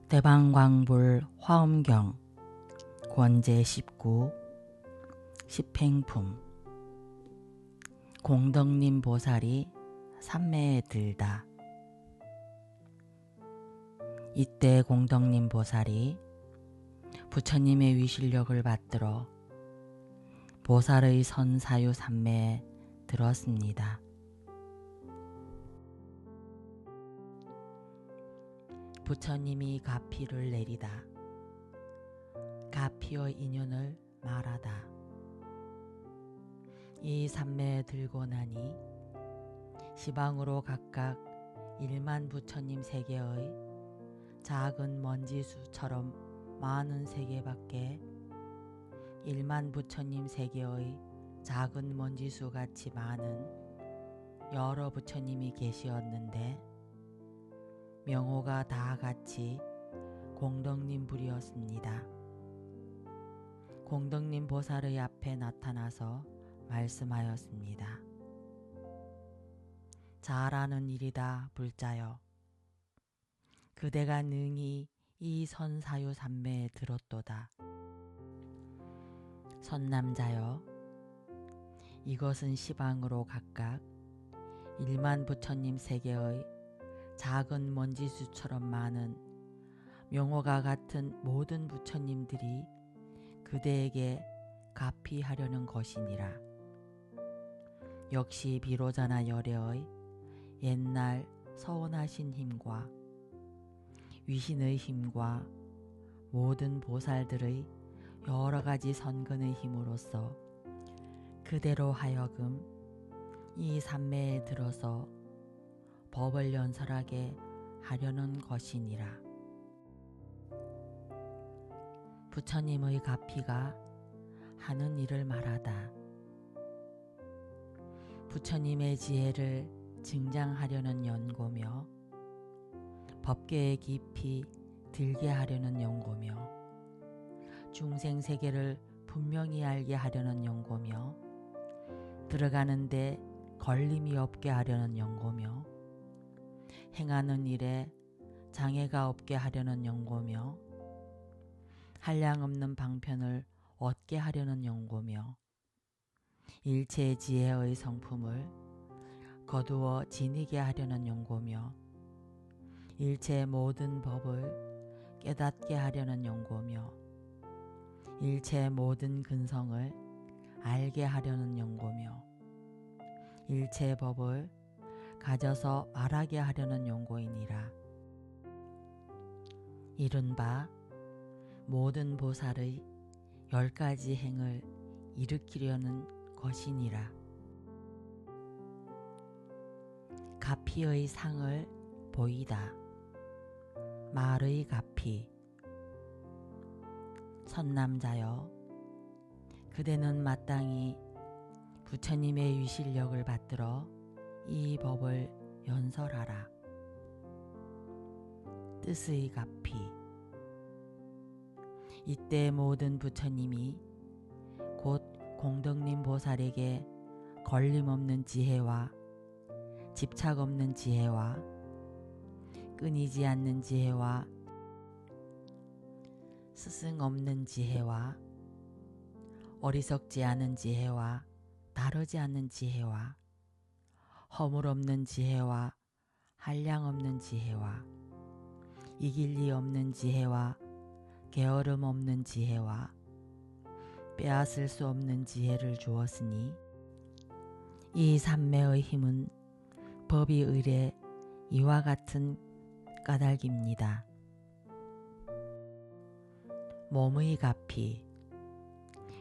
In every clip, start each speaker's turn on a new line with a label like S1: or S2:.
S1: 대방광불 화엄경 권제 19 십행품 공덕님 보살이 삼매에 들다. 이때 공덕님 보살이 부처님의 위실력을 받들어 보살의 선사유 삼매에 들었습니다. 부처님이 가피를 내리다. 가피의 인연을 말하다. 이 삼매에 들고 나니 시방으로 각각 1만 부처님 세계의 작은 먼지수처럼 많은 세계밖에 1만 부처님 세계의 작은 먼지수 같이 많은 여러 부처님이 계시었는데 명호가 다 같이 공덕님 불이었습니다. 공덕님 보살의 앞에 나타나서 말씀하였습니다. 잘하는 일이다 불자여. 그대가 능히 이 선사유 삼매에 들었도다. 선남자여. 이것은 시방으로 각각 1만 부처님 세계의 작은 먼지수처럼 많은 명호가 같은 모든 부처님들이 그대에게 가피하려는 것이니라. 역시 비로자나 열애의 옛날 서원하신 힘과 위신의 힘과 모든 보살들의 여러 가지 선근의 힘으로써 그대로 하여금 이 삼매에 들어서 법을 연설하게 하려는 것이니라. 부처님의 가피가 하는 일을 말하다. 부처님의 지혜를 증장하려는 연고며 법계에 깊이 들게 하려는 연고며 중생세계를 분명히 알게 하려는 연고며 들어가는데 걸림이 없게 하려는 연고며 행하는 일에 장애가 없게 하려는 연고며 한량없는 방편을 얻게 하려는 연고며 일체 지혜의 성품을 거두어 지니게 하려는 연고며 일체 모든 법을 깨닫게 하려는 연고며 일체 모든 근성을 알게 하려는 연고며 일체 법을 가져서 말하게 하려는 연고이니라. 이른바 모든 보살의 10가지 행을 일으키려는 것이니라. 가피의 상을 보이다. 말의 가피. 선남자여. 그대는 마땅히 부처님의 위실력을 받들어 이 법을 연설하라. 뜻의 가피. 이때 모든 부처님이 곧 공덕님 보살에게 걸림없는 지혜와 집착 없는 지혜와 끊이지 않는 지혜와 스승 없는 지혜와 어리석지 않은 지혜와 다르지 않는 지혜와 허물 없는 지혜와 한량 없는 지혜와 이길 리 없는 지혜와 게으름 없는 지혜와 빼앗을 수 없는 지혜를 주었으니 이 삼매의 힘은 법이 의례 이와 같은 까닭입니다. 몸의 가피.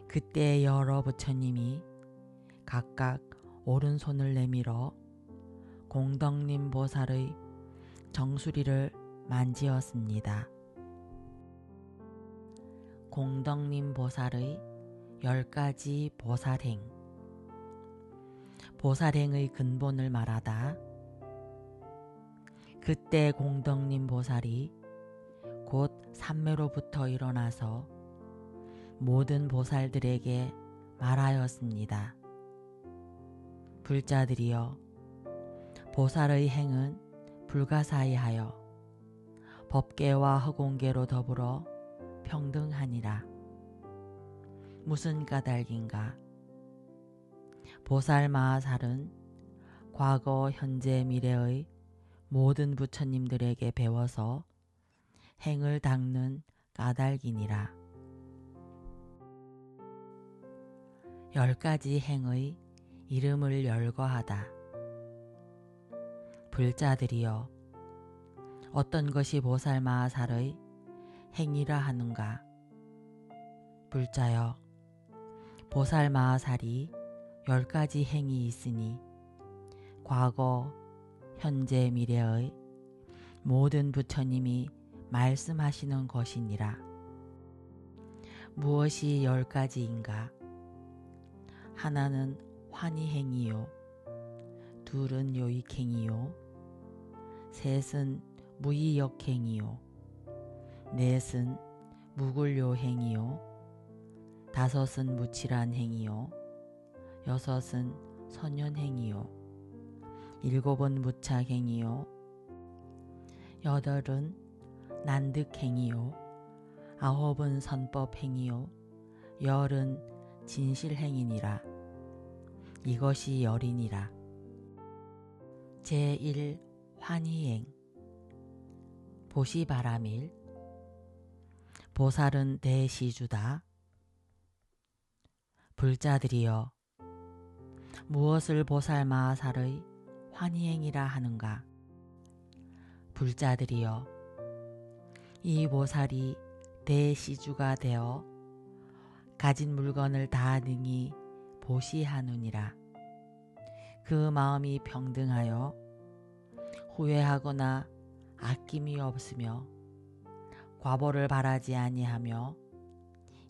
S1: 그때 여러 부처님이 각각 오른손을 내밀어 공덕님 보살의 정수리를 만지었습니다. 공덕님 보살의 10가지 보살행. 보살행의 근본을 말하다. 그때 공덕님 보살이 곧 삼매로부터 일어나서 모든 보살들에게 말하였습니다. 불자들이여, 보살의 행은 불가사의하여 법계와 허공계로 더불어 평등하니라. 무슨 까닭인가? 보살 마하살은 과거, 현재, 미래의 모든 부처님들에게 배워서 행을 닦는 까닭이니라. 10가지 행의 이름을 열거하다. 불자들이여, 어떤 것이 보살 마하살의 행이라 하는가? 불자여, 보살 마하살이 10가지 행이 있으니 과거, 현재, 미래의 모든 부처님이 말씀하시는 것이니라. 무엇이 10가지인가? 하나는 환희행이요, 둘은 요익행이요, 셋은 무의역행이요, 넷은 무굴요행이요, 다섯은 무칠한행이요, 여섯은 선연행이요, 일곱은 무착행이요, 여덟은 난득행이요, 아홉은 선법행이요, 열은 진실행이니라. 이것이 열이니라. 제1 환희행. 보시바라밀. 보살은 대시주다. 불자들이여, 무엇을 보살 마하살의 환희행이라 하는가? 불자들이여, 이 보살이 대시주가 되어 가진 물건을 다 능히 보시하느니라. 그 마음이 평등하여 후회하거나 아낌이 없으며 과보를 바라지 아니하며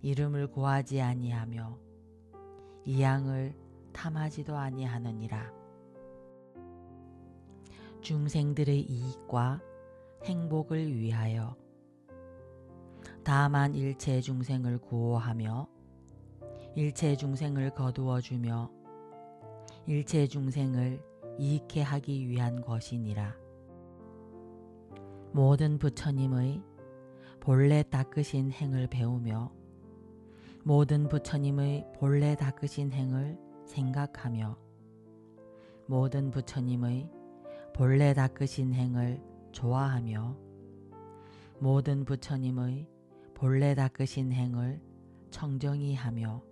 S1: 이름을 구하지 아니하며 이양을 탐하지도 아니하느니라. 중생들의 이익과 행복을 위하여 다만 일체 중생을 구호하며 일체 중생을 거두어주며 일체 중생을 이익해 하기 위한 것이니라. 모든 부처님의 본래 닦으신 행을 배우며 모든 부처님의 본래 닦으신 행을 생각하며 모든 부처님의 본래 닦으신 행을 좋아하며 모든 부처님의 본래 닦으신 행을 청정히 하며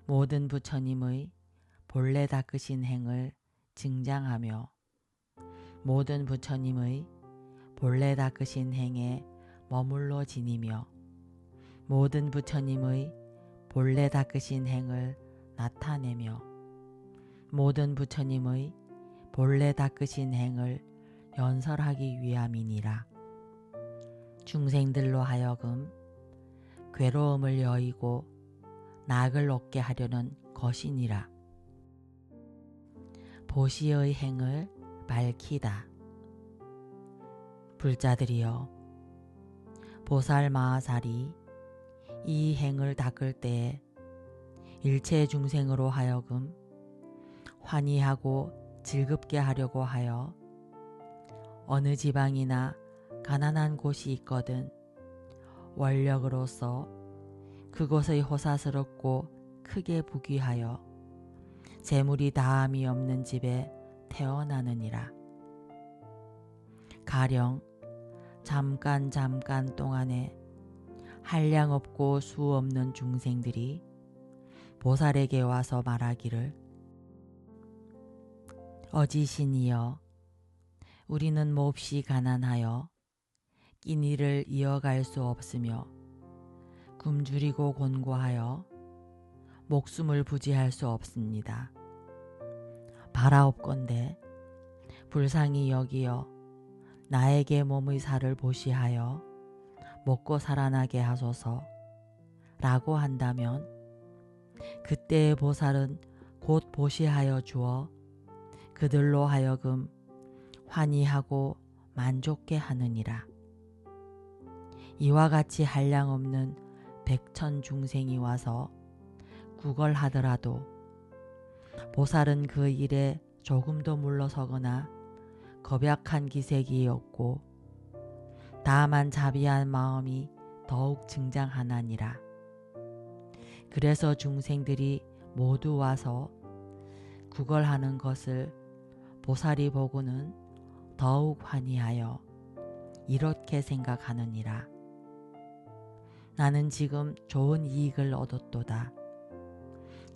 S1: 모든 부처님의 본래 닦으신 행을 증장하며 모든 부처님의 본래 닦으신 행에 머물러 지니며 모든 부처님의 본래 닦으신 행을 나타내며 모든 부처님의 본래 닦으신 행을 연설하기 위함이니라. 중생들로 하여금 괴로움을 여의고 낙을 얻게 하려는 것이니라. 보시의 행을 밝히다. 불자들이여, 보살 마하살이 이 행을 닦을 때에 일체 중생으로 하여금 환희하고 즐겁게 하려고 하여 어느 지방이나 가난한 곳이 있거든 원력으로서 그곳의 호사스럽고 크게 부귀하여 재물이 다함이 없는 집에 태어나느니라. 가령 잠깐 동안에 한량 없고 수 없는 중생들이 보살에게 와서 말하기를, 어지신이여, 우리는 몹시 가난하여 끼니를 이어갈 수 없으며 굶주리고 곤고하여 목숨을 부지할 수 없습니다. 바라옵건대 불쌍히 여기어 나에게 몸의 살을 보시하여 먹고 살아나게 하소서 라고 한다면 그때의 보살은 곧 보시하여 주어 그들로 하여금 환희하고 만족케 하느니라. 이와 같이 한량 없는 백천 중생이 와서 구걸하더라도 보살은 그 일에 조금도 물러서거나 겁약한 기색이 없고 다만 자비한 마음이 더욱 증장하나니라. 그래서 중생들이 모두 와서 구걸하는 것을 보살이 보고는 더욱 환희하여 이렇게 생각하느니라. 나는 지금 좋은 이익을 얻었도다.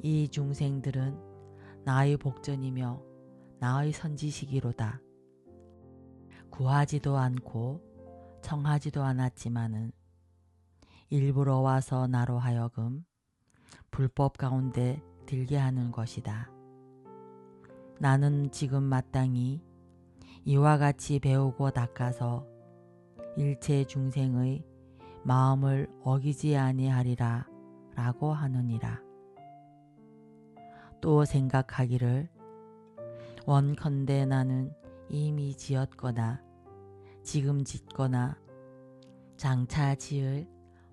S1: 이 중생들은 나의 복전이며 나의 선지식이로다. 구하지도 않고 청하지도 않았지만은 일부러 와서 나로 하여금 불법 가운데 들게 하는 것이다. 나는 지금 마땅히 이와 같이 배우고 닦아서 일체 중생의 마음을 어기지 아니하리라 라고 하느니라. 또 생각하기를 원컨대 나는 이미 지었거나 지금 짓거나 장차 지을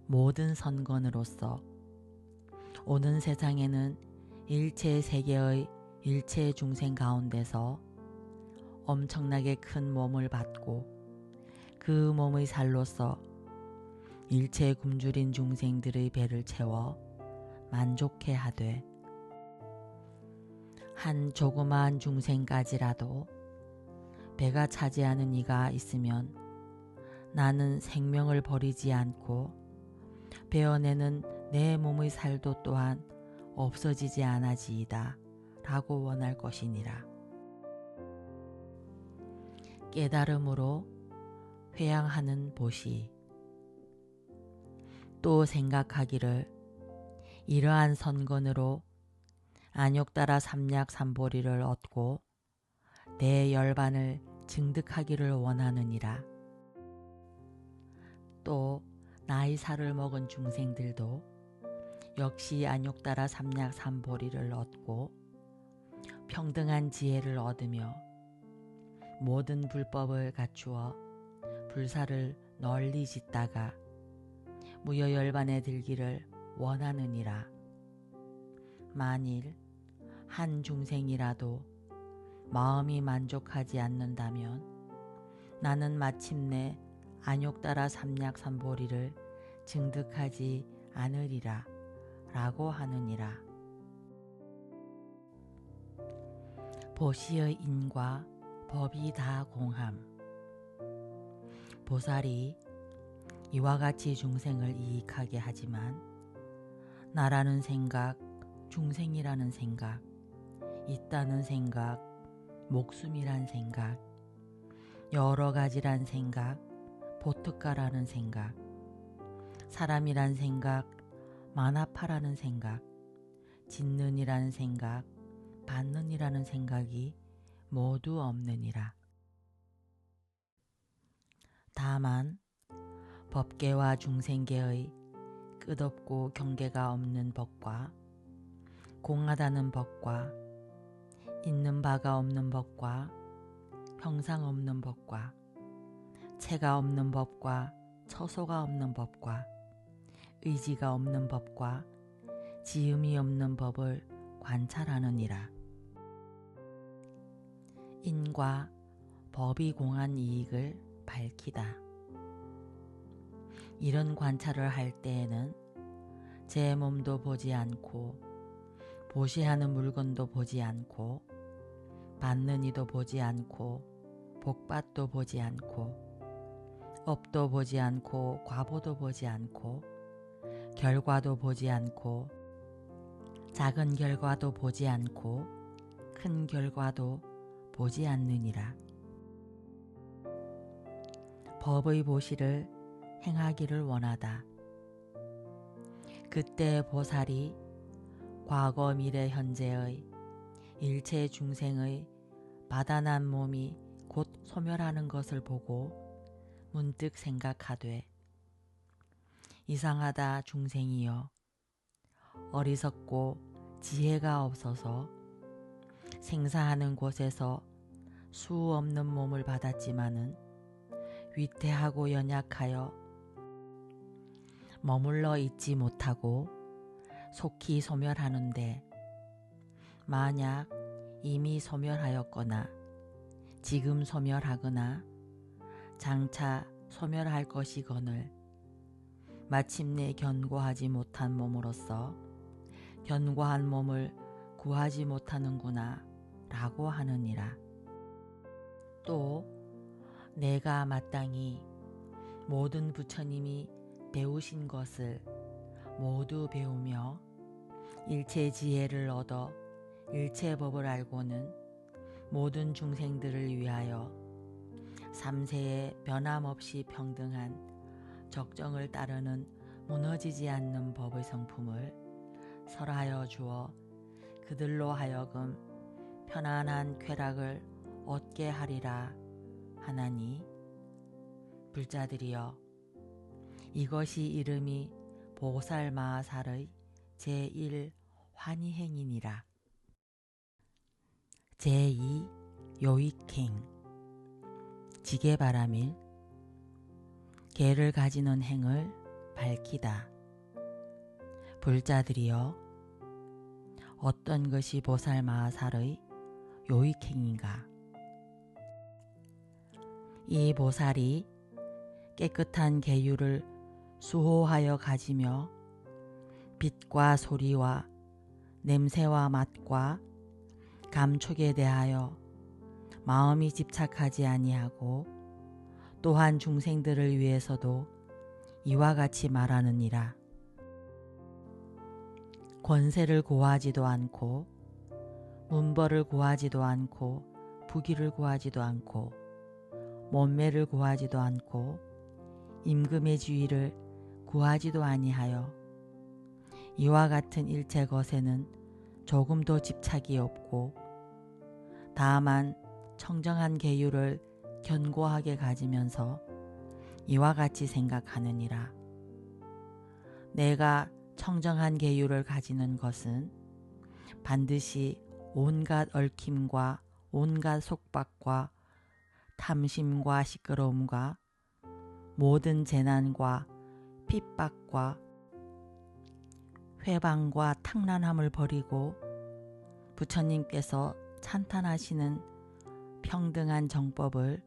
S1: 모든 선건으로서 오는 세상에는 일체 세계의 일체 중생 가운데서 엄청나게 큰 몸을 받고 그 몸의 살로서 일체 굶주린 중생들의 배를 채워 만족해 하되 한 조그마한 중생까지라도 배가 차지하는 이가 있으면 나는 생명을 버리지 않고 베어내는 내 몸의 살도 또한 없어지지 않아지이다 라고 원할 것이니라. 깨달음으로 회양하는 보시. 또 생각하기를 이러한 선건으로 안욕따라 삼략삼보리를 얻고 내 열반을 증득하기를 원하느니라. 또 나의 살을 먹은 중생들도 역시 안욕따라 삼략삼보리를 얻고 평등한 지혜를 얻으며 모든 불법을 갖추어 불사를 널리 짓다가 무여열반에 들기를 원하느니라. 만일 한 중생이라도 마음이 만족하지 않는다면 나는 마침내 안욕따라 삼략삼보리를 증득하지 않으리라 라고 하느니라. 보시의 인과 법이 다 공함. 보살이 이와 같이 중생을 이익하게 하지만 나라는 생각, 중생이라는 생각, 있다는 생각, 목숨이란 생각, 여러 가지란 생각, 보특가라는 생각, 사람이란 생각, 만화파라는 생각, 짓는이라는 생각, 받는이라는 생각이 모두 없느니라. 다만 법계와 중생계의 끝없고 경계가 없는 법과 공하다는 법과 있는 바가 없는 법과 형상 없는 법과 체가 없는 법과 처소가 없는 법과 의지가 없는 법과 지음이 없는 법을 관찰하느니라. 인과 법이 공한 이익을 밝히다. 이런 관찰을 할 때에는 제 몸도 보지 않고 보시하는 물건도 보지 않고 받는 이도 보지 않고 복받도 보지 않고 업도 보지 않고 과보도 보지 않고 결과도 보지 않고 작은 결과도 보지 않고 큰 결과도 보지 않느니라. 법의 보시를 행하기를 원하다. 그때 보살이 과거 미래 현재의 일체 중생의 바다난 몸이 곧 소멸하는 것을 보고 문득 생각하되 이상하다 중생이여 어리석고 지혜가 없어서 생사하는 곳에서 수 없는 몸을 받았지만은 위태하고 연약하여 머물러 있지 못하고 속히 소멸하는데 만약 이미 소멸하였거나 지금 소멸하거나 장차 소멸할 것이거늘 마침내 견고하지 못한 몸으로서 견고한 몸을 구하지 못하는구나 라고 하느니라. 또 내가 마땅히 모든 부처님이 배우신 것을 모두 배우며 일체 지혜를 얻어 일체 법을 알고는 모든 중생들을 위하여 삼세에 변함없이 평등한 적정을 따르는 무너지지 않는 법의 성품을 설하여 주어 그들로 하여금 편안한 쾌락을 얻게 하리라 하나니, 불자들이여, 이것이 이름이 보살마하살의 제1 환희행이니라. 제2 요익행 지게바라밀 개를 가지는 행을 밝히다. 불자들이여, 어떤 것이 보살마하살의 요익행인가? 이 보살이 깨끗한 계율을 수호하여 가지며 빛과 소리와 냄새와 맛과 감촉에 대하여 마음이 집착하지 아니하고 또한 중생들을 위해서도 이와 같이 말하느니라. 권세를 구하지도 않고 문벌을 구하지도 않고 부귀를 구하지도 않고 몸매를 구하지도 않고 임금의 주의를 구하지도 아니하여 이와 같은 일체 것에는 조금도 집착이 없고 다만 청정한 계율을 견고하게 가지면서 이와 같이 생각하느니라. 내가 청정한 계율을 가지는 것은 반드시 온갖 얽힘과 온갖 속박과 탐심과 시끄러움과 모든 재난과 핍박과 회방과 탕란함을 버리고 부처님께서 찬탄하시는 평등한 정법을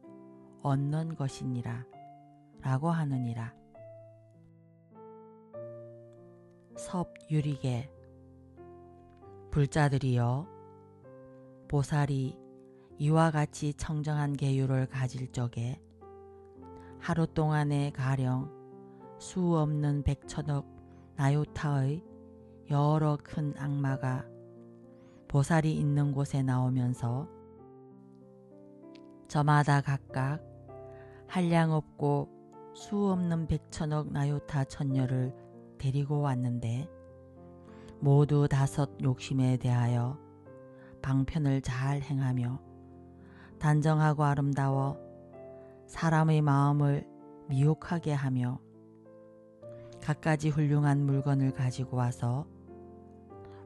S1: 얻는 것이니라 라고 하느니라. 섭유리계 불자들이여, 보살이 이와 같이 청정한 계율을 가질 적에 하루 동안에 가령 수 없는 백천억 나요타의 여러 큰 악마가 보살이 있는 곳에 나오면서 저마다 각각 한량없고 수 없는 백천억 나요타 천녀를 데리고 왔는데 모두 5 욕심에 대하여 방편을 잘 행하며 단정하고 아름다워 사람의 마음을 미혹하게 하며 갖가지 훌륭한 물건을 가지고 와서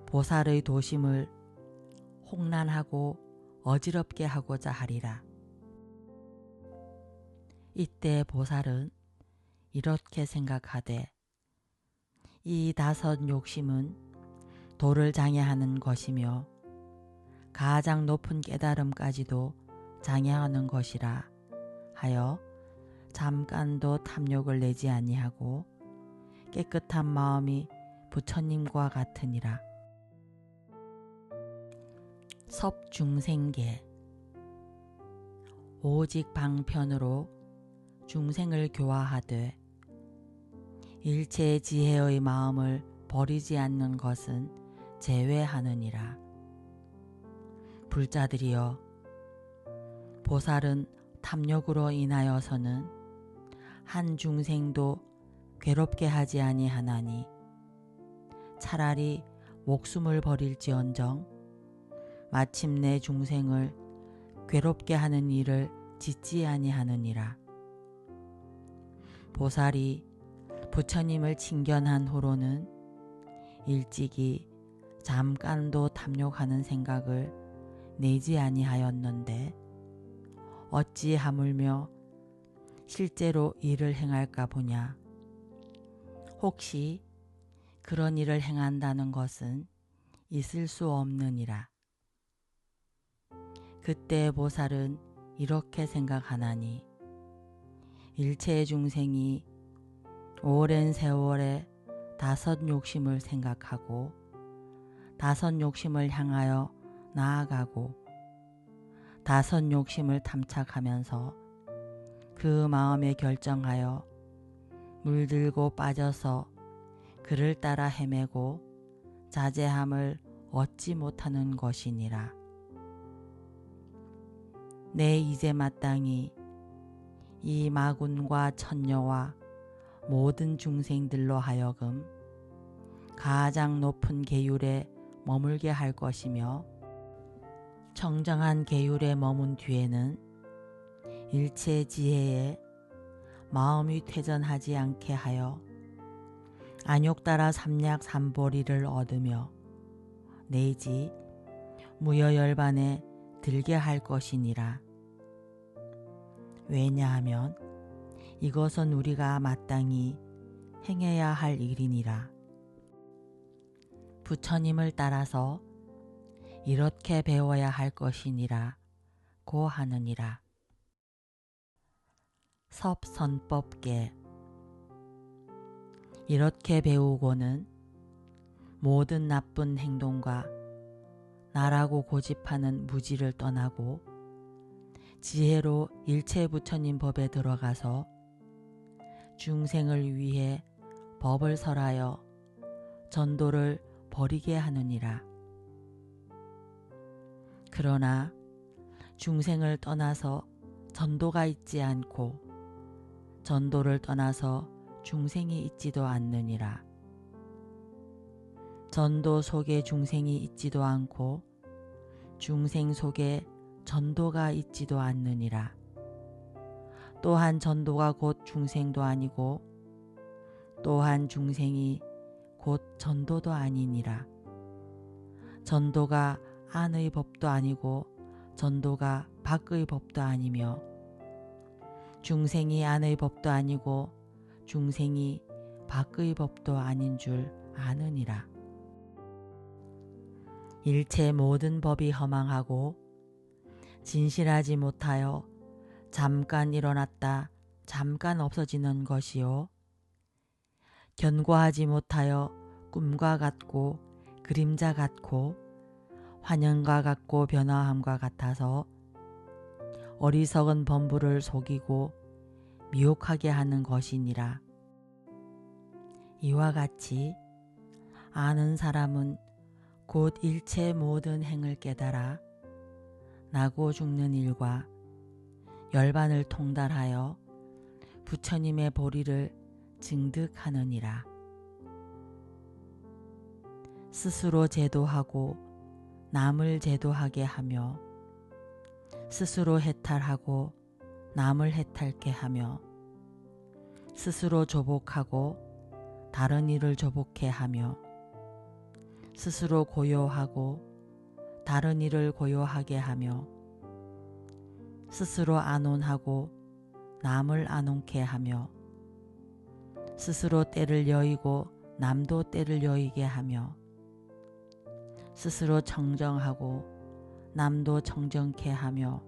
S1: 보살의 도심을 홍란하고 어지럽게 하고자 하리라. 이때 보살은 이렇게 생각하되, 이 5 욕심은 도를 장애하는 것이며 가장 높은 깨달음까지도 장애하는 것이라 하여 잠깐도 탐욕을 내지 아니하고 깨끗한 마음이 부처님과 같으니라. 섭중생계 오직 방편으로 중생을 교화하되 일체 지혜의 마음을 버리지 않는 것은 제외하느니라. 불자들이여, 보살은 탐욕으로 인하여서는 한 중생도 괴롭게 하지 아니하나니 차라리 목숨을 버릴지언정 마침내 중생을 괴롭게 하는 일을 짓지 아니하느니라. 보살이 부처님을 칭견한 후로는 일찍이 잠깐도 탐욕하는 생각을 내지 아니하였는데 어찌 하물며 실제로 일을 행할까 보냐. 혹시 그런 일을 행한다는 것은 있을 수 없느니라. 그때 보살은 이렇게 생각하나니, 일체 중생이 오랜 세월에 다섯 욕심을 생각하고 다섯 욕심을 향하여 나아가고 다섯 욕심을 탐착하면서 그 마음에 결정하여 물들고 빠져서 그를 따라 헤매고 자제함을 얻지 못하는 것이니라. 내 이제 마땅히 이 마군과 천녀와 모든 중생들로 하여금 가장 높은 계율에 머물게 할 것이며 청정한 계율에 머문 뒤에는 일체 지혜에 마음이 퇴전하지 않게 하여 안욕 따라 삼약 삼보리를 얻으며 내지 무여열반에 들게 할 것이니라. 왜냐하면 이것은 우리가 마땅히 행해야 할 일이니라. 부처님을 따라서 이렇게 배워야 할 것이니라 고 하느니라. 섭선법계. 이렇게 배우고는 모든 나쁜 행동과 나라고 고집하는 무지를 떠나고 지혜로 일체 부처님 법에 들어가서 중생을 위해 법을 설하여 전도를 벌이게 하느니라. 그러나 중생을 떠나서 전도가 있지 않고 전도를 떠나서 중생이 있지도 않느니라. 전도 속에 중생이 있지도 않고 중생 속에 전도가 있지도 않느니라. 또한 전도가 곧 중생도 아니고 또한 중생이 곧 전도도 아니니라. 전도가 안의 법도 아니고 전도가 밖의 법도 아니며 중생이 안의 법도 아니고 중생이 밖의 법도 아닌 줄 아느니라. 일체 모든 법이 허망하고 진실하지 못하여 잠깐 일어났다 잠깐 없어지는 것이요 견고하지 못하여 꿈과 같고 그림자 같고 환영과 같고 변화함과 같아서 어리석은 범부를 속이고 미혹하게 하는 것이니라. 이와 같이 아는 사람은 곧 일체 모든 행을 깨달아 나고 죽는 일과 열반을 통달하여 부처님의 보리를 증득하느니라. 스스로 제도하고 남을 제도하게 하며 스스로 해탈하고 남을 해탈케 하며 스스로 조복하고 다른 이를 조복해 하며 스스로 고요하고 다른 이를 고요하게 하며 스스로 안온하고 남을 안온케 하며 스스로 때를 여의고 남도 때를 여의게 하며 스스로 청정하고 남도 청정케 하며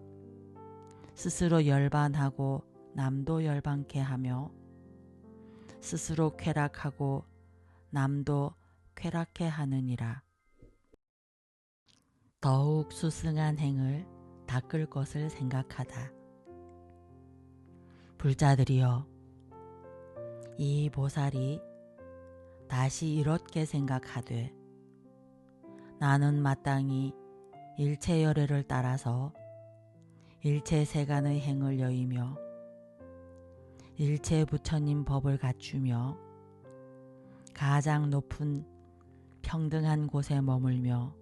S1: 스스로 열반하고 남도 열반케 하며 스스로 쾌락하고 남도 쾌락케 하느니라. 더욱 수승한 행을 닦을 것을 생각하다. 불자들이여, 이 보살이 다시 이렇게 생각하되 나는 마땅히 일체 열애를 따라서 일체 세간의 행을 여의며 일체 부처님 법을 갖추며 가장 높은 평등한 곳에 머물며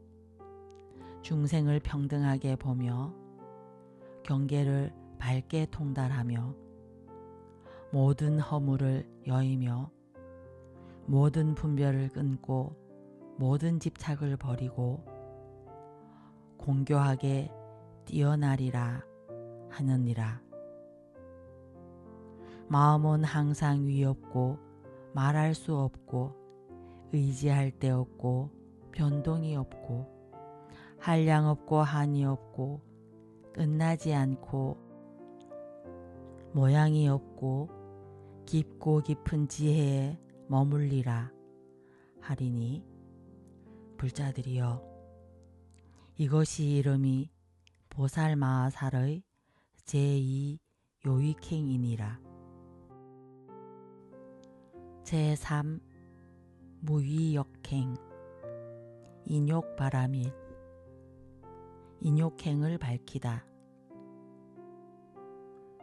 S1: 중생을 평등하게 보며 경계를 밝게 통달하며 모든 허물을 여의며 모든 분별을 끊고 모든 집착을 버리고 공교하게 뛰어나리라 하느니라. 마음은 항상 위없고 말할 수 없고 의지할 데 없고 변동이 없고 한량 없고 한이 없고 끝나지 않고 모양이 없고 깊고 깊은 지혜에 머물리라 하리니 불자들이여 이것이 이름이 보살마하살의 제2 요익행이니라. 제3 무위역행 인욕바라밀 인욕행을 밝히다.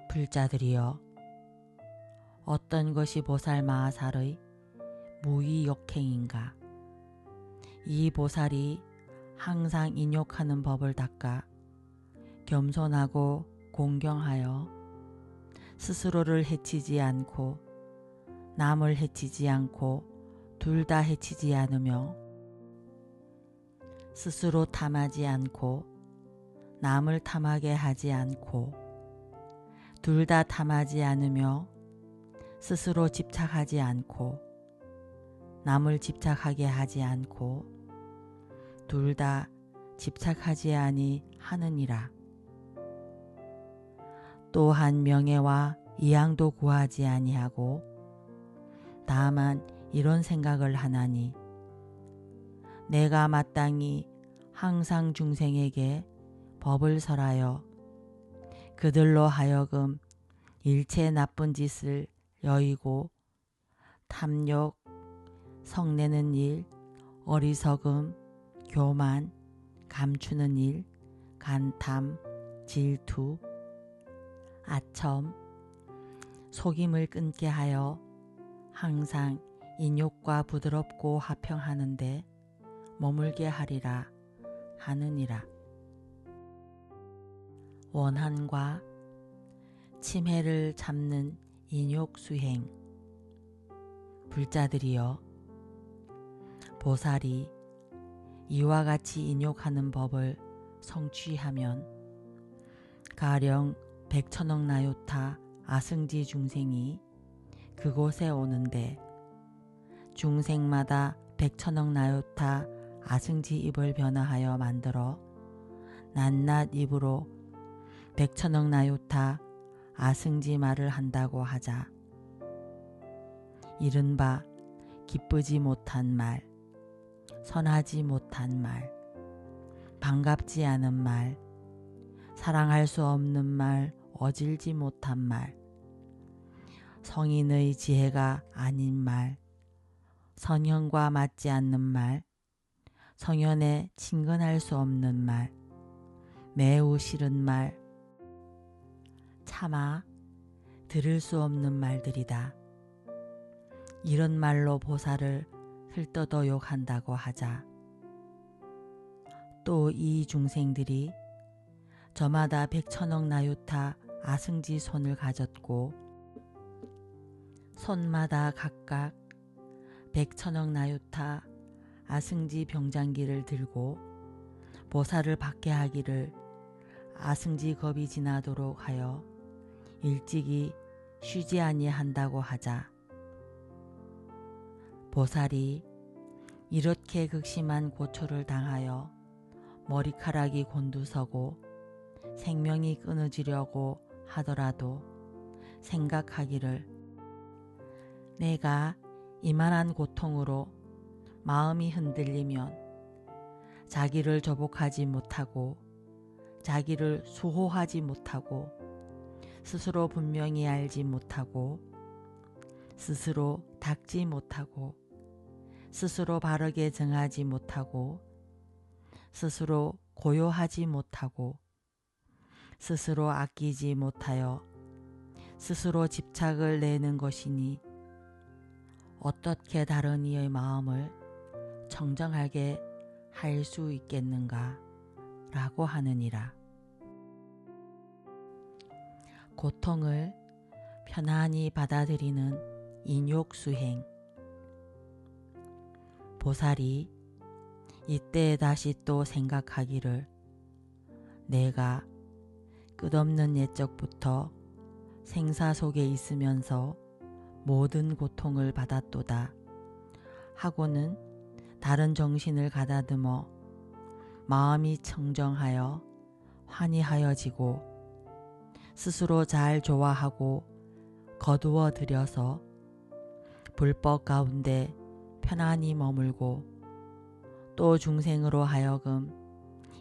S1: 불자들이여 어떤 것이 보살마하살의 무위역행인가. 이 보살이 항상 인욕하는 법을 닦아 겸손하고 공경하여 스스로를 해치지 않고 남을 해치지 않고 둘 다 해치지 않으며 스스로 탐하지 않고 남을 탐하게 하지 않고 둘 다 탐하지 않으며 스스로 집착하지 않고 남을 집착하게 하지 않고 둘 다 집착하지 아니하느니라. 또한 명예와 이양도 구하지 아니하고 다만 이런 생각을 하나니 내가 마땅히 항상 중생에게 법을 설하여 그들로 하여금 일체 나쁜 짓을 여의고 탐욕, 성내는 일, 어리석음, 교만, 감추는 일, 간탐, 질투, 아첨, 속임을 끊게 하여 항상 인욕과 부드럽고 화평하는데 머물게 하리라 하느니라. 원한과 치매를 잡는 인욕수행. 불자들이여 보살이 이와 같이 인욕하는 법을 성취하면 가령 백천억 나요타 아승지 중생이 그곳에 오는데 중생마다 백천억 나요타 아승지 입을 변화하여 만들어 낱낱 입으로 백천억 나요타 아승지 말을 한다고 하자. 이른바 기쁘지 못한 말, 선하지 못한 말, 반갑지 않은 말, 사랑할 수 없는 말, 어질지 못한 말, 성인의 지혜가 아닌 말, 성현과 맞지 않는 말, 성현에 친근할 수 없는 말, 매우 싫은 말, 차마 들을 수 없는 말들이다. 이런 말로 보살을 흘떠도 욕한다고 하자. 또 이 중생들이 저마다 백천억 나유타 아승지 손을 가졌고 손마다 각각 백천억 나유타 아승지 병장기를 들고 보살을 받게 하기를 아승지 겁이 지나도록 하여 일찍이 쉬지 아니한다고 하자. 보살이 이렇게 극심한 고초를 당하여 머리카락이 곤두서고 생명이 끊어지려고 하더라도 생각하기를 내가 이만한 고통으로 마음이 흔들리면 자기를 조복하지 못하고 자기를 수호하지 못하고 스스로 분명히 알지 못하고 스스로 닦지 못하고 스스로 바르게 정하지 못하고 스스로 고요하지 못하고 스스로 아끼지 못하여 스스로 집착을 내는 것이니 어떻게 다른 이의 마음을 청정하게 할 수 있겠는가 라고 하느니라. 고통을 편안히 받아들이는 인욕수행. 보살이 이때 다시 또 생각하기를 내가 끝없는 옛적부터 생사 속에 있으면서 모든 고통을 받았도다 하고는 다른 정신을 가다듬어 마음이 청정하여 환희하여지고 스스로 잘 좋아하고 거두어 들여서 불법 가운데 편안히 머물고 또 중생으로 하여금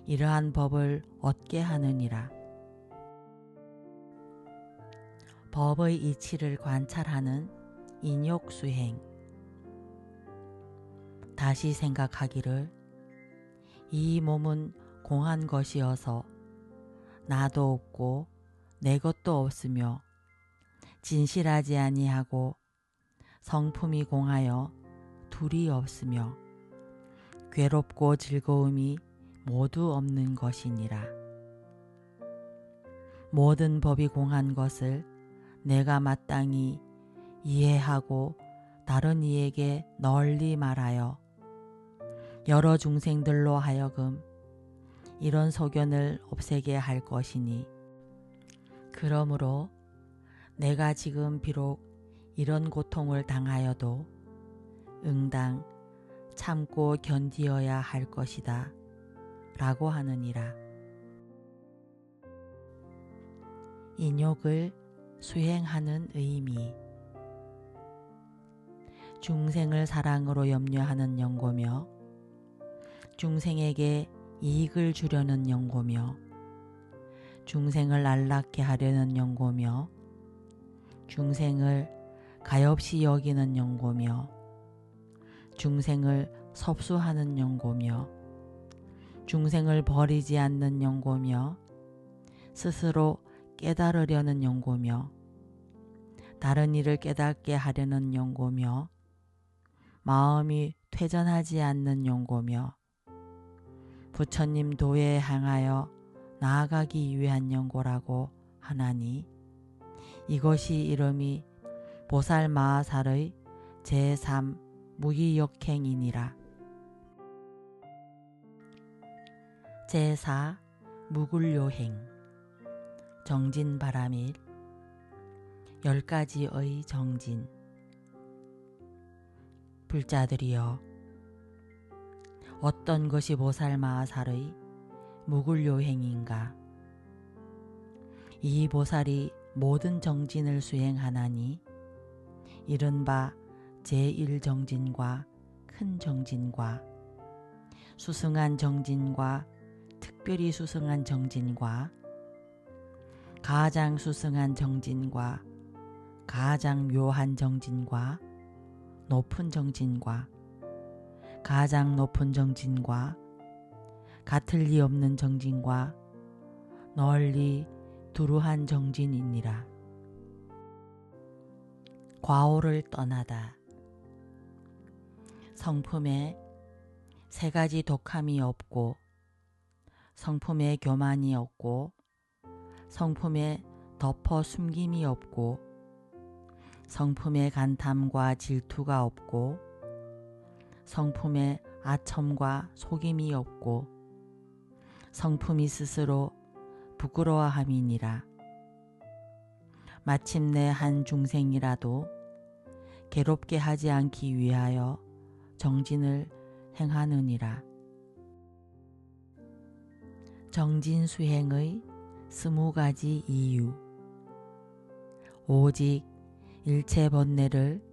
S1: 이러한 법을 얻게 하느니라. 법의 이치를 관찰하는 인욕수행. 다시 생각하기를 이 몸은 공한 것이어서 나도 없고 내 것도 없으며 진실하지 아니하고 성품이 공하여 둘이 없으며 괴롭고 즐거움이 모두 없는 것이니라. 모든 법이 공한 것을 내가 마땅히 이해하고 다른 이에게 널리 말하여 여러 중생들로 하여금 이런 소견을 없애게 할 것이니, 그러므로 내가 지금 비록 이런 고통을 당하여도 응당 참고 견디어야 할 것이다 라고 하느니라. 인욕을 수행하는 의미. 중생을 사랑으로 염려하는 연고며 중생에게 이익을 주려는 연고며 중생을 안락케 하려는 연고며 중생을 가엾이 여기는 연고며 중생을 섭수하는 연고며 중생을 버리지 않는 연고며 스스로 깨달으려는 연고며 다른 이를 깨닫게 하려는 연고며 마음이 퇴전하지 않는 연고며 부처님 도에 향하여 나아가기 위한 연고라고 하나니, 이것이 이름이 보살마하살의 제3 무기역행이니라. 제4 무굴요행. 정진바라밀. 10가지의 정진. 불자들이여, 어떤 것이 보살마하살의 무굴요행인가? 이 보살이 모든 정진을 수행하나니 이른바 제1정진과 큰 정진과 수승한 정진과 특별히 수승한 정진과 가장 수승한 정진과 가장 묘한 정진과 높은 정진과 가장 높은 정진과 같을 리 없는 정진과 널리 두루한 정진이니라. 과오를 떠나다. 성품에 세 가지 독함이 없고 성품에 교만이 없고 성품에 덮어 숨김이 없고 성품에 간탐과 질투가 없고 성품에 아첨과 속임이 없고 성품이 스스로 부끄러워함이니라. 마침내 한 중생이라도 괴롭게 하지 않기 위하여 정진을 행하느니라. 정진 수행의 20가지 이유. 오직 일체 번뇌를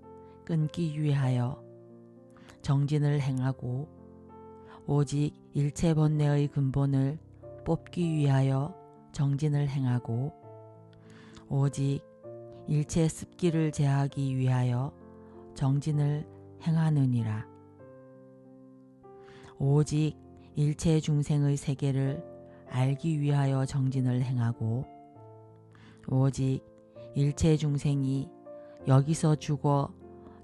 S1: 끊기 위하여 정진을 행하고 오직 일체 번뇌의 근본을 뽑기 위하여 정진을 행하고 오직 일체 습기를 제하기 위하여 정진을 행하느니라. 오직 일체 중생의 세계를 알기 위하여 정진을 행하고 오직 일체 중생이 여기서 죽어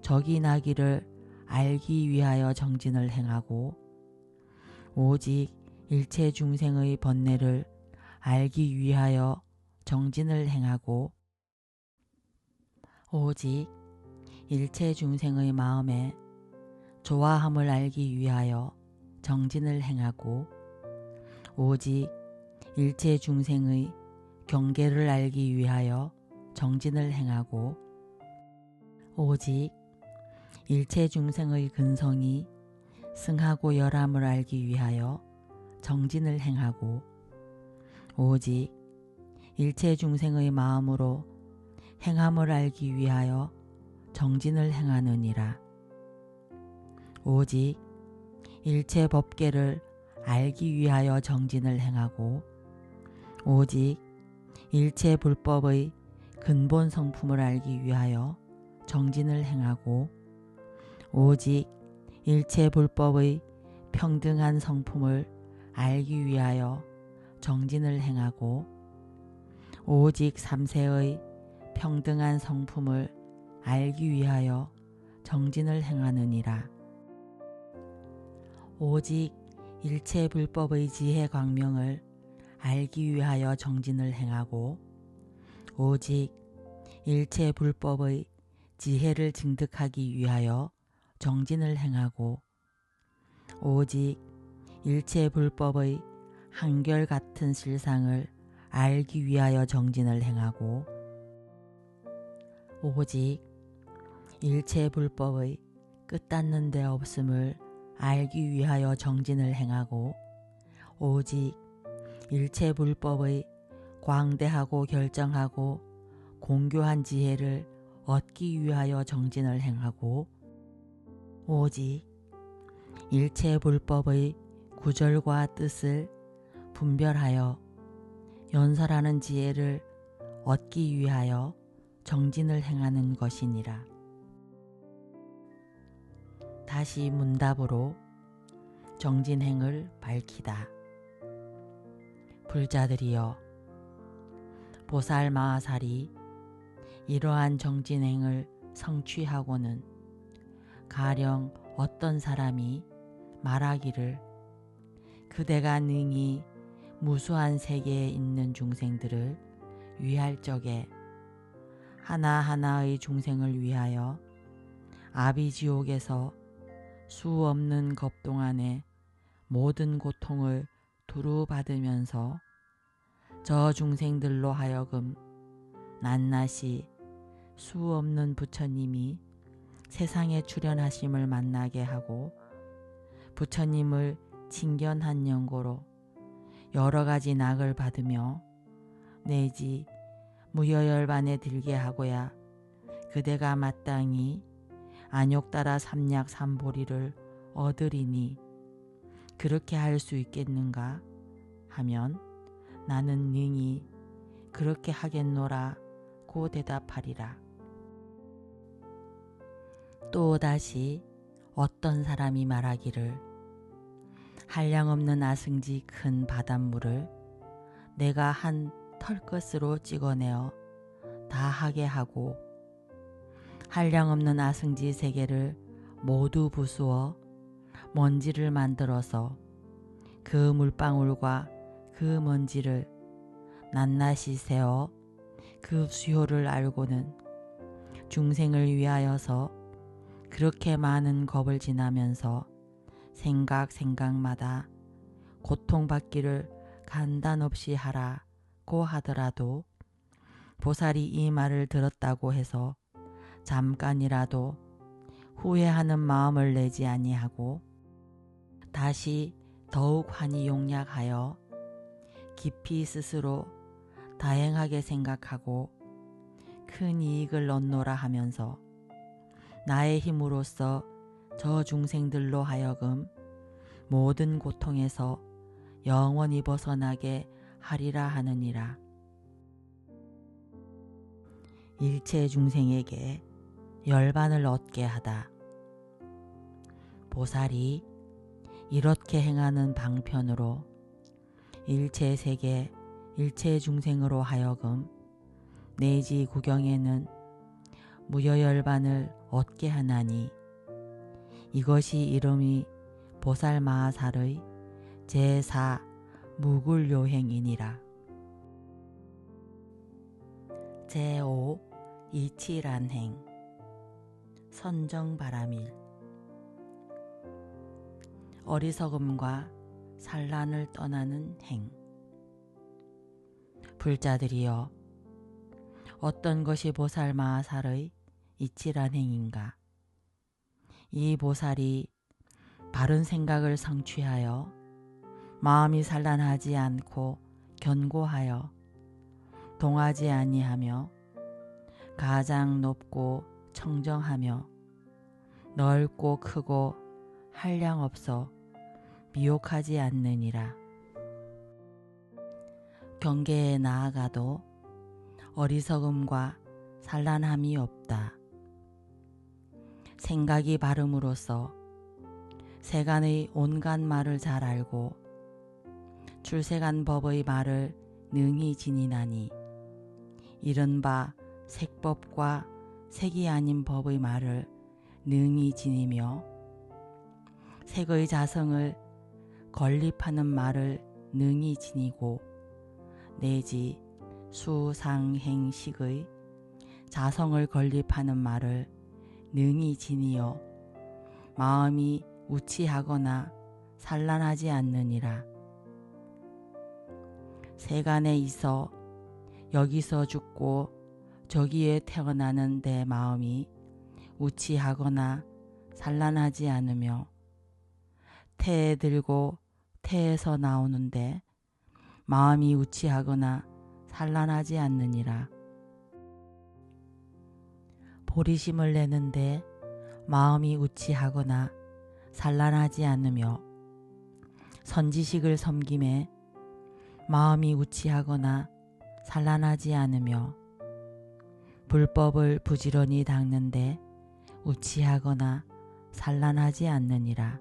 S1: 저기 나기를 알기 위하여 정진을 행하고 오직 일체 중생의 번뇌를 알기 위하여 정진을 행하고 오직 일체 중생의 마음에 좋아함을 알기 위하여 정진을 행하고 오직 일체 중생의 경계를 알기 위하여 정진을 행하고 오직 일체 중생의 근성이 승하고 열함을 알기 위하여 정진을 행하고 오직 일체 중생의 마음으로 행함을 알기 위하여 정진을 행하느니라. 오직 일체 법계를 알기 위하여 정진을 행하고 오직 일체 불법의 근본 성품을 알기 위하여 정진을 행하고 오직 일체 불법의 평등한 성품을 알기 위하여 정진을 행하고 오직 삼세의 평등한 성품을 알기 위하여 정진을 행하느니라. 오직 일체 불법의 지혜 광명을 알기 위하여 정진을 행하고 오직 일체 불법의 지혜를 증득하기 위하여 정진을 행하고 오직 일체 불법의 한결같은 실상을 알기 위하여 정진을 행하고 오직 일체 불법의 끝닿는 데 없음을 알기 위하여 정진을 행하고 오직 일체 불법의 광대하고 결정하고 공교한 지혜를 얻기 위하여 정진을 행하고 오직 일체 불법의 구절과 뜻을 분별하여 연설하는 지혜를 얻기 위하여 정진을 행하는 것이니라. 다시 문답으로 정진행을 밝히다. 불자들이여, 보살 마하살이 이러한 정진행을 성취하고는 가령 어떤 사람이 말하기를 그대가 능히 무수한 세계에 있는 중생들을 위할 적에 하나하나의 중생을 위하여 아비지옥에서 수 없는 겁동안에 모든 고통을 두루 받으면서 저 중생들로 하여금 낱낱이 수 없는 부처님이 세상에 출현하심을 만나게 하고 부처님을 칭견한 연고로 여러 가지 낙을 받으며 내지 무여열반에 들게 하고야 그대가 마땅히 안욕따라 삼약 삼보리를 얻으리니 그렇게 할 수 있겠는가 하면 나는 능히 그렇게 하겠노라 고 대답하리라. 또다시 어떤 사람이 말하기를 한량없는 아승지 큰 바닷물을 내가 한 털끝으로 찍어내어 다 하게 하고 한량없는 아승지 세 개를 모두 부수어 먼지를 만들어서 그 물방울과 그 먼지를 낱낱이 세어 그 수효를 알고는 중생을 위하여서 그렇게 많은 겁을 지나면서 생각마다 고통받기를 간단없이 하라고 하더라도 보살이 이 말을 들었다고 해서 잠깐이라도 후회하는 마음을 내지 아니하고 다시 더욱 환히 용약하여 깊이 스스로 다행하게 생각하고 큰 이익을 얻노라 하면서 나의 힘으로써 저 중생들로 하여금 모든 고통에서 영원히 벗어나게 하리라 하느니라. 일체 중생에게 열반을 얻게 하다. 보살이 이렇게 행하는 방편으로 일체 세계 일체 중생으로 하여금 내지 구경에는 무여열반을 얻게 하나니 이것이 이름이 보살 마하살의 제4 무굴요행이니라. 제5 이치란행 선정바라밀 어리석음과 산란을 떠나는 행. 불자들이여, 어떤 것이 보살 마하살의 이치란행인가? 이 보살이 바른 생각을 성취하여 마음이 산란하지 않고 견고하여 동하지 아니하며 가장 높고 청정하며 넓고 크고 한량없어 미혹하지 않느니라. 경계에 나아가도 어리석음과 산란함이 없다. 생각이 바름으로써 세간의 온갖 말을 잘 알고 출세간 법의 말을 능히 지니나니 이른바 색법과 색이 아닌 법의 말을 능히 지니며 색의 자성을 건립하는 말을 능히 지니고 내지 수상행식의 자성을 건립하는 말을 능히 지니어 마음이 우치하거나 산란하지 않느니라. 세간에 있어 여기서 죽고 저기에 태어나는 내 마음이 우치하거나 산란하지 않으며 태에 들고 태에서 나오는데 마음이 우치하거나 산란하지 않느니라. 보리심을 내는데 마음이 우치하거나 산란하지 않으며 선지식을 섬김에 마음이 우치하거나 산란하지 않으며 불법을 부지런히 닦는데 우치하거나 산란하지 않느니라.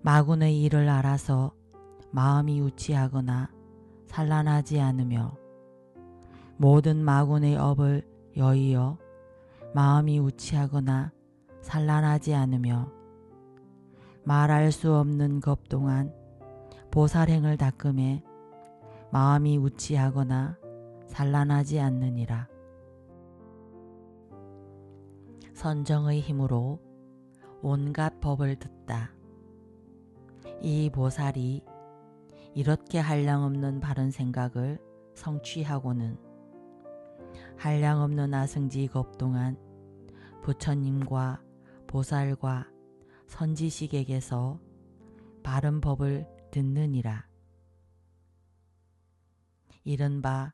S1: 마군의 일을 알아서 마음이 우치하거나 산란하지 않으며 모든 마군의 업을 여의어 마음이 우치하거나 산란하지 않으며 말할 수 없는 것 동안 보살행을 닦음에 마음이 우치하거나 산란하지 않느니라. 선정의 힘으로 온갖 법을 듣다. 이 보살이 이렇게 한량없는 바른 생각을 성취하고는 한량없는 아승지 겁 동안 부처님과 보살과 선지식에게서 바른 법을 듣느니라. 이른바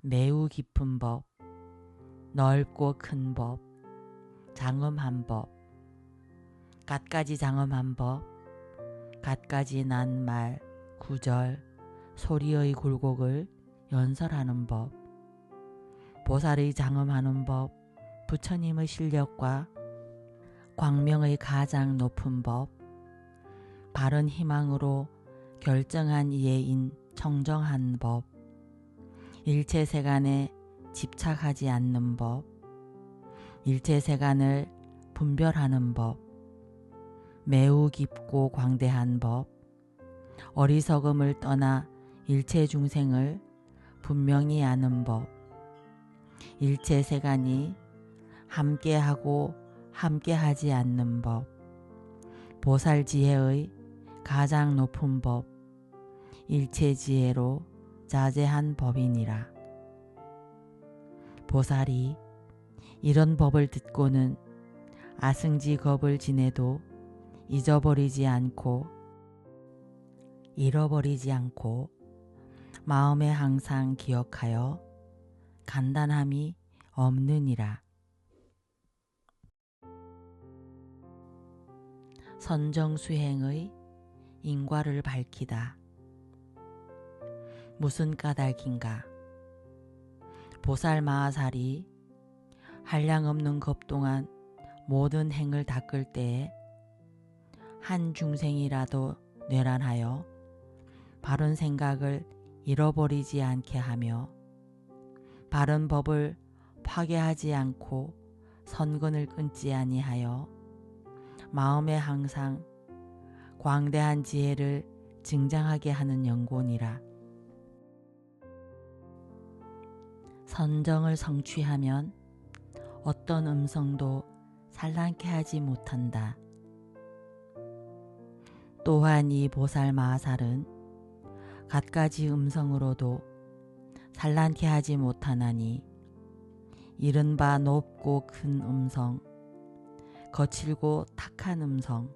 S1: 매우 깊은 법, 넓고 큰 법, 장엄한 법, 갖가지 장엄한 법, 갖가지 난 말, 구절, 소리의 굴곡을 연설하는 법, 보살의 장엄하는 법, 부처님의 실력과 광명의 가장 높은 법, 바른 희망으로 결정한 예인 청정한 법, 일체세간에 집착하지 않는 법, 일체세간을 분별하는 법, 매우 깊고 광대한 법, 어리석음을 떠나 일체중생을 분명히 아는 법, 일체세간이 함께하고 함께하지 않는 법, 보살지혜의 가장 높은 법, 일체지혜로 자제한 법이니라. 보살이 이런 법을 듣고는 아승지 겁을 지내도 잊어버리지 않고 잃어버리지 않고 마음에 항상 기억하여 간단함이 없느니라. 선정수행의 인과를 밝히다. 무슨 까닭인가? 보살 마하살이 한량없는 겁 동안 모든 행을 닦을 때에 한 중생이라도 뇌란하여 바른 생각을 잃어버리지 않게 하며 바른 법을 파괴하지 않고 선근을 끊지 아니하여 마음에 항상 광대한 지혜를 증장하게 하는 연곤이라. 선정을 성취하면 어떤 음성도 산란케 하지 못한다. 또한 이 보살 마하살은 갖가지 음성으로도 산란케 하지 못하나니 이른바 높고 큰 음성, 거칠고 탁한 음성,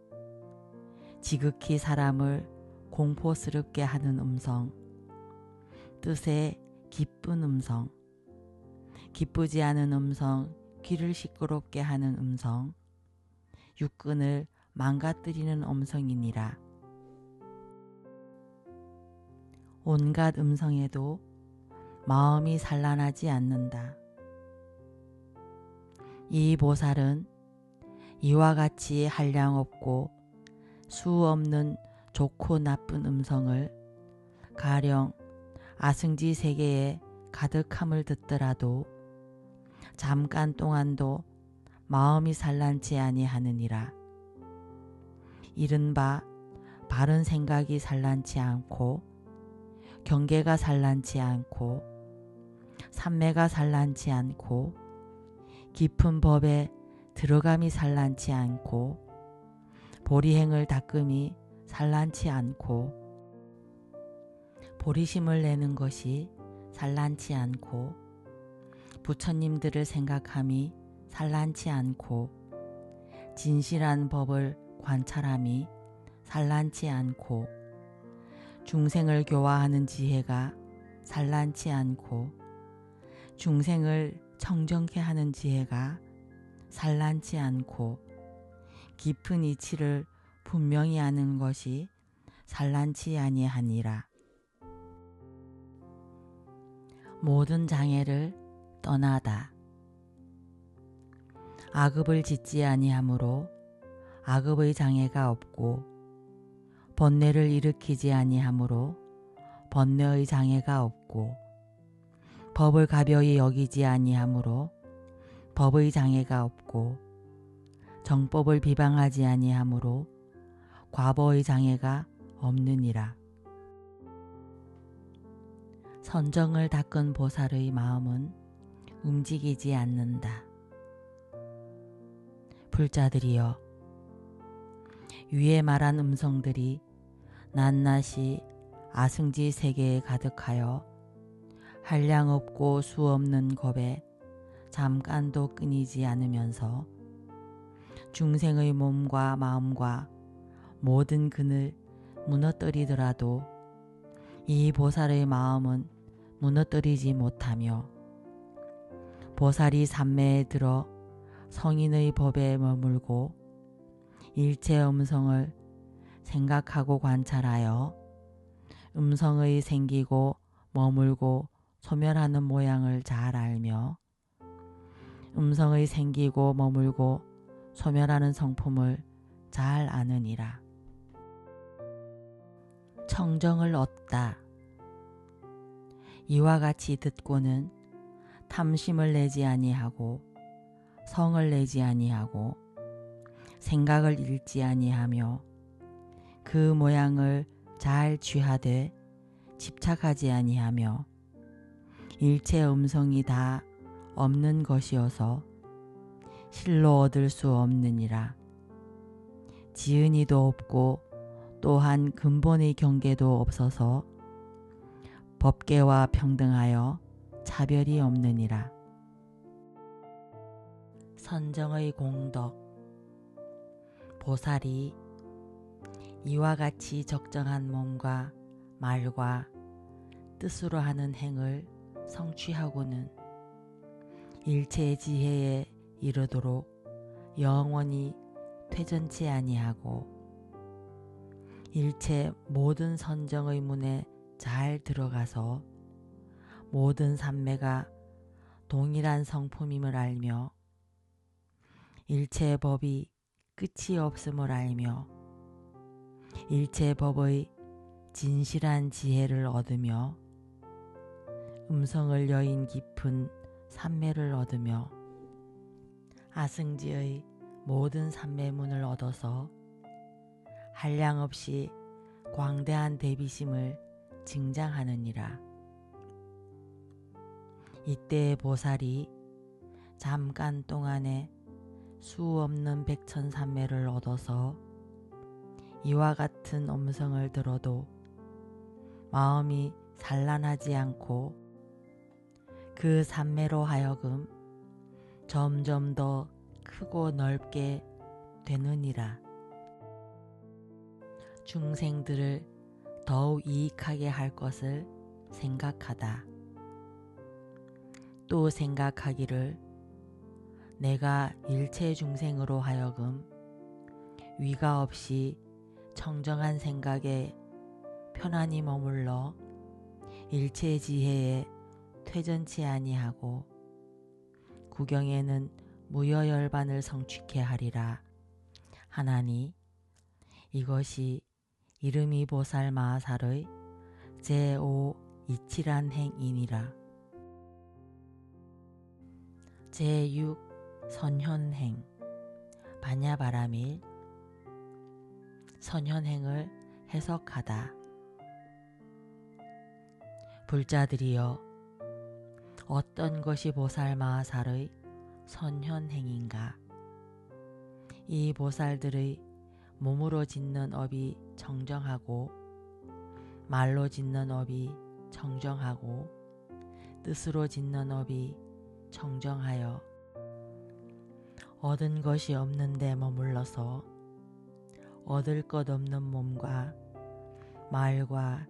S1: 지극히 사람을 공포스럽게 하는 음성, 뜻에 기쁜 음성, 기쁘지 않은 음성, 귀를 시끄럽게 하는 음성, 육근을 망가뜨리는 음성이니라. 온갖 음성에도 마음이 산란하지 않는다. 이 보살은 이와 같이 한량없고 수 없는 좋고 나쁜 음성을 가령 아승지 세계에 가득함을 듣더라도 잠깐 동안도 마음이 산란치 아니하느니라. 이른바 바른 생각이 산란치 않고 경계가 산란치 않고 삼매가 산란치 않고 깊은 법에 들어감이 산란치 않고 보리행을 닦음이 산란치 않고 보리심을 내는 것이 산란치 않고 부처님들을 생각함이 산란치 않고 진실한 법을 관찰함이 산란치 않고 중생을 교화하는 지혜가 산란치 않고 중생을 청정케 하는 지혜가 산란치 않고 깊은 이치를 분명히 아는 것이 산란치 아니하니라. 모든 장애를 떠나다. 악업을 짓지 아니하므로 악업의 장애가 없고 번뇌를 일으키지 아니하므로 번뇌의 장애가 없고 법을 가벼이 여기지 아니하므로 법의 장애가 없고 정법을 비방하지 아니하므로 과보의 장애가 없느니라. 선정을 닦은 보살의 마음은 움직이지 않는다. 불자들이여, 위에 말한 음성들이 낱낱이 아승지 세계에 가득하여 한량 없고 수 없는 겁에 잠깐도 끊이지 않으면서 중생의 몸과 마음과 모든 근을 무너뜨리더라도 이 보살의 마음은 무너뜨리지 못하며 보살이 삼매에 들어 성인의 법에 머물고 일체 음성을 생각하고 관찰하여 음성의 생기고 머물고 소멸하는 모양을 잘 알며 음성의 생기고 머물고 소멸하는 성품을 잘 아느니라. 청정을 얻다. 이와 같이 듣고는 탐심을 내지 아니하고 성을 내지 아니하고 생각을 잃지 아니하며 그 모양을 잘 취하되 집착하지 아니하며 일체 음성이 다 없는 것이어서 실로 얻을 수 없느니라. 지은이도 없고 또한 근본의 경계도 없어서 법계와 평등하여 차별이 없느니라. 선정의 공덕. 보살이 이와 같이 적정한 몸과 말과 뜻으로 하는 행을 성취하고는 일체 지혜에 이르도록 영원히 퇴전치 아니하고 일체 모든 선정의 문에 잘 들어가서 모든 삼매가 동일한 성품임을 알며 일체 법이 끝이 없음을 알며 일체 법의 진실한 지혜를 얻으며 음성을 여인 깊은 삼매를 얻으며 아승지의 모든 삼매문을 얻어서 한량없이 광대한 대비심을 증장하느니라. 이때의 보살이 잠깐 동안에 수 없는 백천삼매를 얻어서 이와 같은 음성을 들어도 마음이 산란하지 않고 그 삼매로 하여금 점점 더 크고 넓게 되느니라. 중생들을 더욱 이익하게 할 것을 생각하다. 또 생각하기를 내가 일체 중생으로 하여금 위가 없이 청정한 생각에 편안히 머물러 일체 지혜에 퇴전치 아니하고 구경에는 무여열반을 성취케 하리라 하나니 이것이 이름이 보살 마하살의 제5 이치란 행이니라. 제6 선현행 반야바라밀 선현행을 해석하다. 불자들이여 어떤 것이 보살 마하살의 선현행인가? 이 보살들의 몸으로 짓는 업이 정정하고 말로 짓는 업이 정정하고 뜻으로 짓는 업이 정정하여 얻은 것이 없는데 머물러서 얻을 것 없는 몸과 말과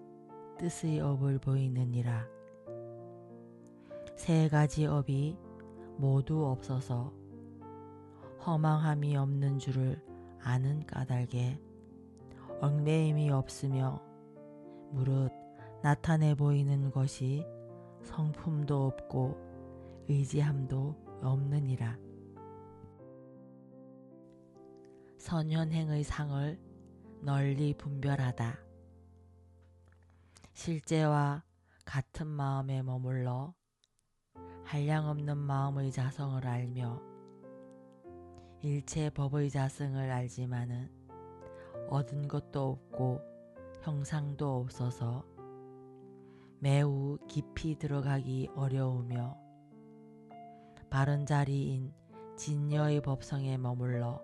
S1: 뜻의 업을 보이느니라. 세 가지 업이 모두 없어서 허망함이 없는 줄을 아는 까닭에 얽매임이 없으며 무릇 나타내 보이는 것이 성품도 없고 의지함도 없느니라. 선현행의 상을 널리 분별하다. 실제와 같은 마음에 머물러 한량없는 마음의 자성을 알며 일체 법의 자성을 알지만은 얻은 것도 없고 형상도 없어서 매우 깊이 들어가기 어려우며 바른 자리인 진여의 법성에 머물러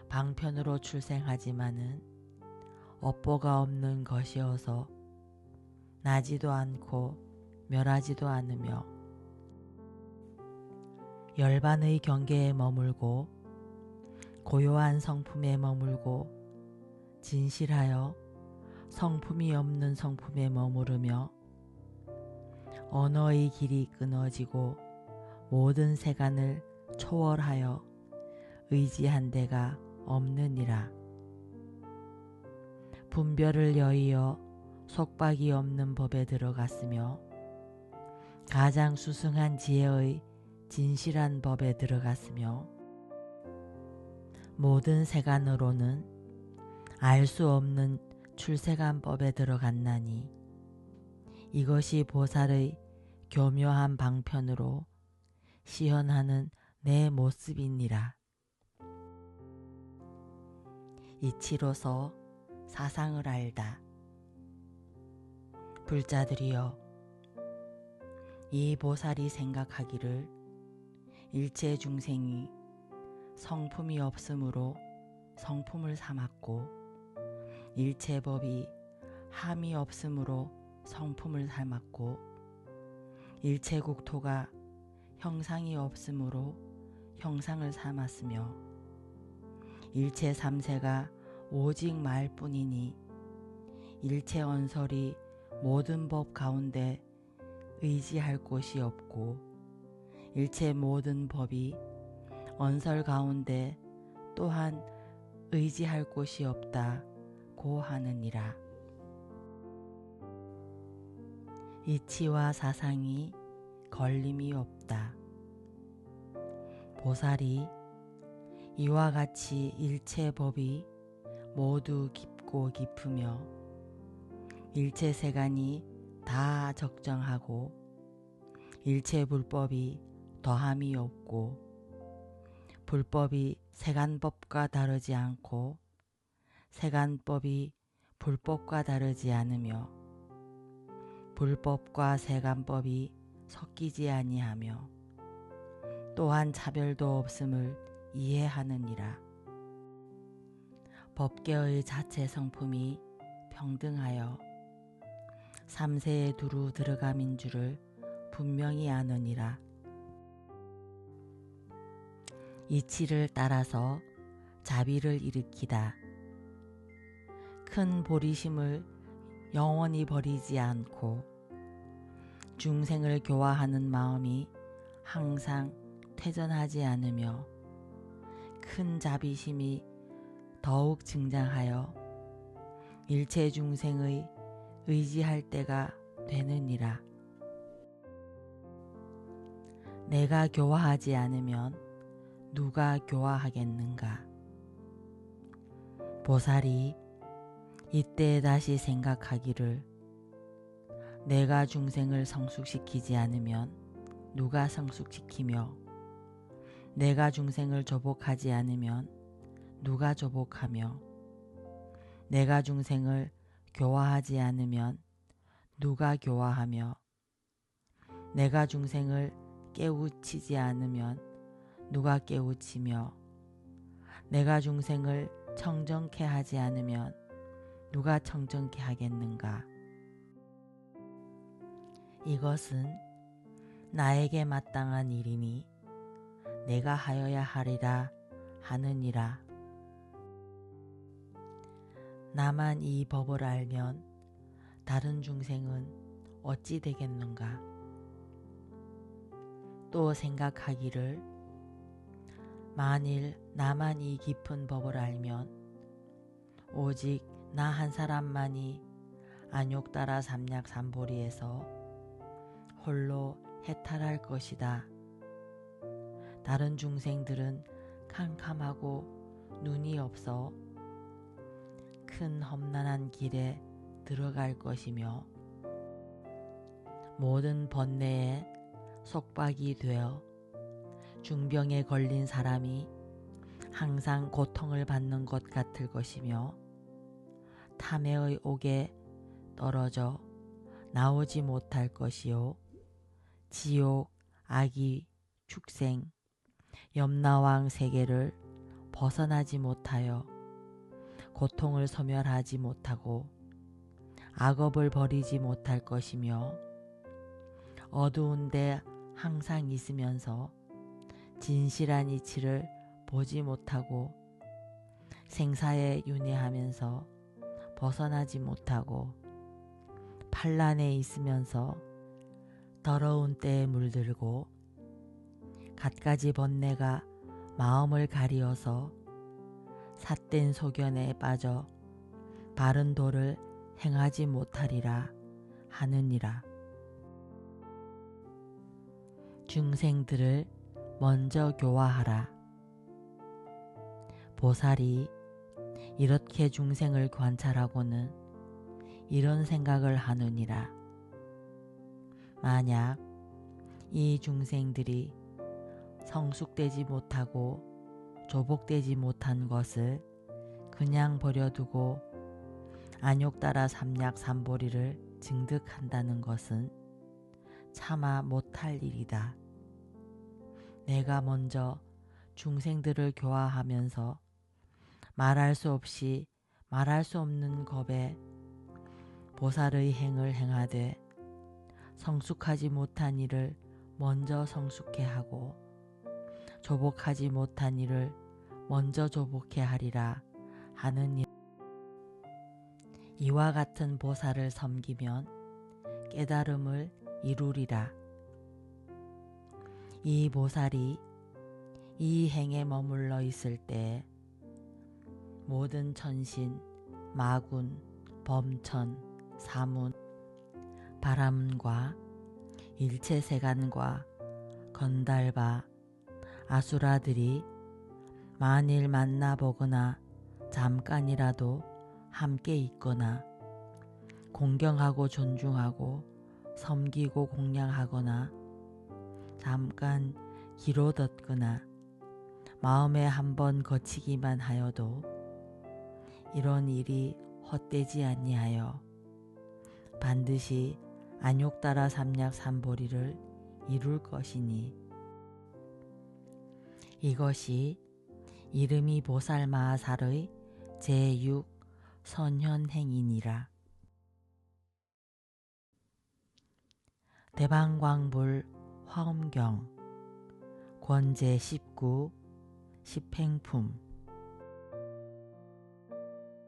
S1: 방편으로 출생하지만은 업보가 없는 것이어서 나지도 않고 멸하지도 않으며 열반의 경계에 머물고 고요한 성품에 머물고 진실하여 성품이 없는 성품에 머무르며 언어의 길이 끊어지고 모든 세간을 초월하여 의지한 데가 없느니라. 분별을 여의어 속박이 없는 법에 들어갔으며 가장 수승한 지혜의 진실한 법에 들어갔으며 모든 세간으로는 알 수 없는 출세간 법에 들어갔나니 이것이 보살의 교묘한 방편으로 시현하는 내 모습이니라. 이치로서 사상을 알다. 불자들이여 이 보살이 생각하기를 일체 중생이 성품이 없으므로 성품을 삼았고 일체 법이 함이 없으므로 성품을 삼았고 일체 국토가 형상이 없으므로 형상을 삼았으며 일체 삼세가 오직 말뿐이니 일체 언설이 모든 법 가운데 의지할 곳이 없고 일체 모든 법이 언설 가운데 또한 의지할 곳이 없다고 하느니라. 이치와 사상이 걸림이 없다. 보살이 이와 같이 일체 법이 모두 깊고 깊으며 일체 세간이 다 적정하고 일체 불법이 더함이 없고 불법이 세간법과 다르지 않고 세간법이 불법과 다르지 않으며 불법과 세간법이 섞이지 아니하며 또한 차별도 없음을 이해하느니라. 법계의 자체 성품이 평등하여 삼세에 두루 들어감인 줄을 분명히 아느니라. 이치를 따라서 자비를 일으키다. 큰 보리심을 영원히 버리지 않고 중생을 교화하는 마음이 항상 퇴전하지 않으며 큰 자비심이 더욱 증장하여 일체 중생의 의지할 때가 되느니라. 내가 교화하지 않으면 누가 교화하겠는가? 보살이 이때 다시 생각하기를 내가 중생을 성숙시키지 않으면 누가 성숙시키며 내가 중생을 조복하지 않으면 누가 조복하며 내가 중생을 교화하지 않으면 누가 교화하며 내가 중생을 깨우치지 않으면 누가 깨우치며 내가 중생을 청정케 하지 않으면 누가 청정케 하겠는가? 이것은 나에게 마땅한 일이니 내가 하여야 하리라 하느니라. 나만 이 법을 알면 다른 중생은 어찌 되겠는가? 또 생각하기를 만일 나만 이 깊은 법을 알면 오직 나 한 사람만이 안욕따라 삼략삼보리에서 홀로 해탈할 것이다. 다른 중생들은 캄캄하고 눈이 없어 큰 험난한 길에 들어갈 것이며 모든 번뇌에 속박이 되어 중병에 걸린 사람이 항상 고통을 받는 것 같을 것이며 탐해의 옥에 떨어져 나오지 못할 것이요 지옥, 악이, 축생, 염라왕 세계를 벗어나지 못하여 고통을 소멸하지 못하고 악업을 버리지 못할 것이며 어두운 데 항상 있으면서 진실한 이치를 보지 못하고 생사에 윤회하면서 벗어나지 못하고 판란에 있으면서 더러운 때에 물들고 갖가지 번뇌가 마음을 가리어서 삿된 소견에 빠져 바른 도를 행하지 못하리라 하느니라. 중생들을 먼저 교화하라. 보살이 이렇게 중생을 관찰하고는 이런 생각을 하느니라. 만약 이 중생들이 성숙되지 못하고 조복되지 못한 것을 그냥 버려두고 안욕따라 삼략삼보리를 증득한다는 것은 차마 못할 일이다. 내가 먼저 중생들을 교화하면서 말할 수 없이 말할 수 없는 겁에 보살의 행을 행하되 성숙하지 못한 일을 먼저 성숙해 하고 조복하지 못한 일을 먼저 조복해 하리라 하는 일. 이와 같은 보살을 섬기면 깨달음을 이루리라. 이 보살이 이 행에 머물러 있을 때 모든 천신, 마군, 범천, 사문, 바람과 일체 세간과 건달바, 아수라들이 만일 만나보거나 잠깐이라도 함께 있거나 공경하고 존중하고 섬기고 공양하거나 잠깐 기로뒀거나 마음에 한번 거치기만 하여도 이런 일이 헛되지 아니하여 반드시 안욕따라 삼략삼보리를 이룰 것이니 이것이 이름이 보살마하살의 제6 선현행이니라. 대방광불 화엄경 권제 19 십행품